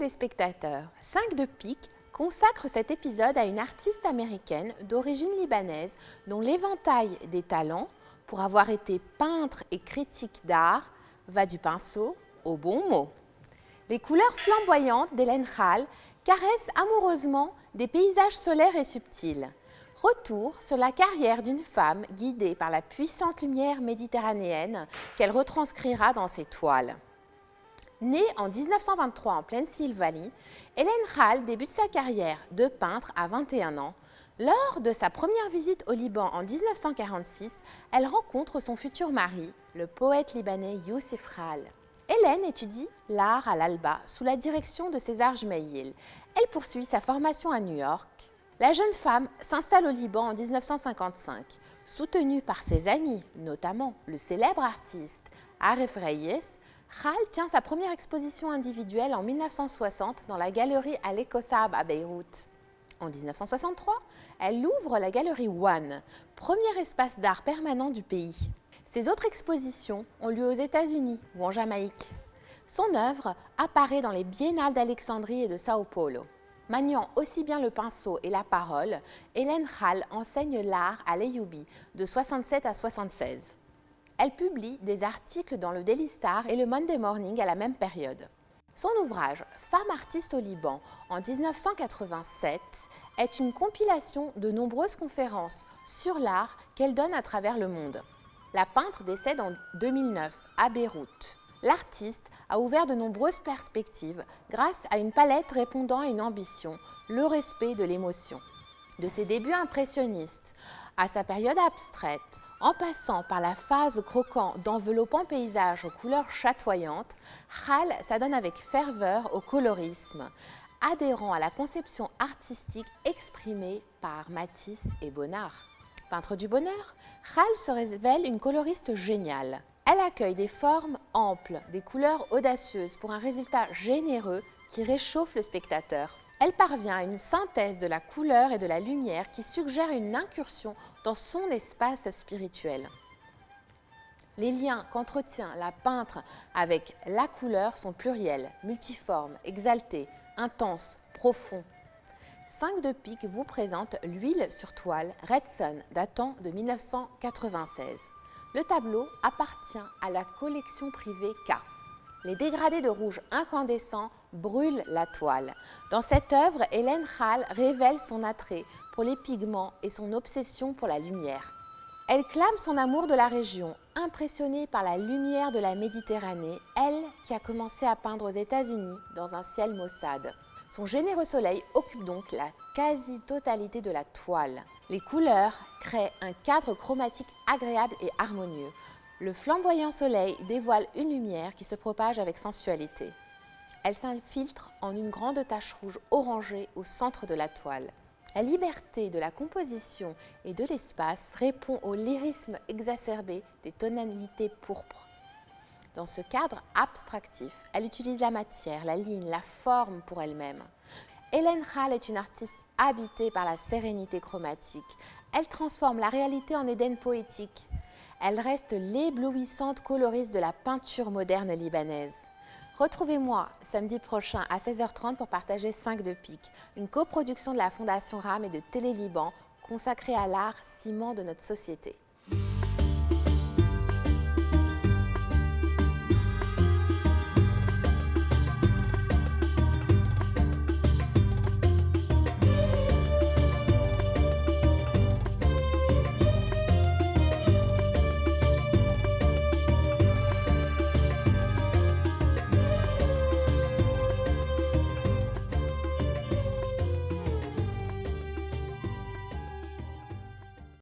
téléspectateurs, 5 de pique consacre cet épisode à une artiste américaine d'origine libanaise dont l'éventail des talents, pour avoir été peintre et critique d'art, va du pinceau au bon mot. Les couleurs flamboyantes d'Hélène Khal caressent amoureusement des paysages solaires et subtils. Retour sur la carrière d'une femme guidée par la puissante lumière méditerranéenne qu'elle retranscrira dans ses toiles. Née en 1923 en pleine Sylvanie, Hélène Khal débute sa carrière de peintre à 21 ans. Lors de sa première visite au Liban en 1946, elle rencontre son futur mari, le poète libanais Youssef Khal. Hélène étudie l'art à l'Alba sous la direction de César Jmeil. Elle poursuit sa formation à New York. La jeune femme s'installe au Liban en 1955. Soutenue par ses amis, notamment le célèbre artiste Aref Reyes, Khal tient sa première exposition individuelle en 1960 dans la galerie Al-Ekossab à Beyrouth. En 1963, elle ouvre la galerie One, premier espace d'art permanent du pays. Ses autres expositions ont lieu aux États-Unis ou en Jamaïque. Son œuvre apparaît dans les biennales d'Alexandrie et de Sao Paulo. Maniant aussi bien le pinceau et la parole, Hélène Khal enseigne l'art à l'Ayyoubi de 67 à 76. Elle publie des articles dans le Daily Star et le Monday Morning à la même période. Son ouvrage « Femme artiste au Liban » en 1987 est une compilation de nombreuses conférences sur l'art qu'elle donne à travers le monde. La peintre décède en 2009 à Beyrouth. L'artiste a ouvert de nombreuses perspectives grâce à une palette répondant à une ambition, le respect de l'émotion. De ses débuts impressionnistes à sa période abstraite, en passant par la phase croquant d'enveloppants paysages aux couleurs chatoyantes, Khal s'adonne avec ferveur au colorisme, adhérant à la conception artistique exprimée par Matisse et Bonnard. Peintre du bonheur, Khal se révèle une coloriste géniale. Elle accueille des formes amples, des couleurs audacieuses pour un résultat généreux qui réchauffe le spectateur. Elle parvient à une synthèse de la couleur et de la lumière qui suggère une incursion dans son espace spirituel. Les liens qu'entretient la peintre avec la couleur sont pluriels, multiformes, exaltés, intenses, profonds. 5 de pique vous présente l'huile sur toile Red Sun datant de 1996. Le tableau appartient à la collection privée K. Les dégradés de rouge incandescent brûlent la toile. Dans cette œuvre, Hélène Khal révèle son attrait pour les pigments et son obsession pour la lumière. Elle clame son amour de la région, impressionnée par la lumière de la Méditerranée, elle qui a commencé à peindre aux États-Unis dans un ciel maussade. Son généreux soleil occupe donc la quasi-totalité de la toile. Les couleurs créent un cadre chromatique agréable et harmonieux. Le flamboyant soleil dévoile une lumière qui se propage avec sensualité. Elle s'infiltre en une grande tache rouge orangée au centre de la toile. La liberté de la composition et de l'espace répond au lyrisme exacerbé des tonalités pourpres. Dans ce cadre abstractif, elle utilise la matière, la ligne, la forme pour elle-même. Hélène Khal est une artiste habitée par la sérénité chromatique. Elle transforme la réalité en Éden poétique. Elle reste l'éblouissante coloriste de la peinture moderne libanaise. Retrouvez-moi samedi prochain à 16h30 pour partager 5 de pique, une coproduction de la Fondation RAM et de Télé Liban consacrée à l'art, ciment de notre société.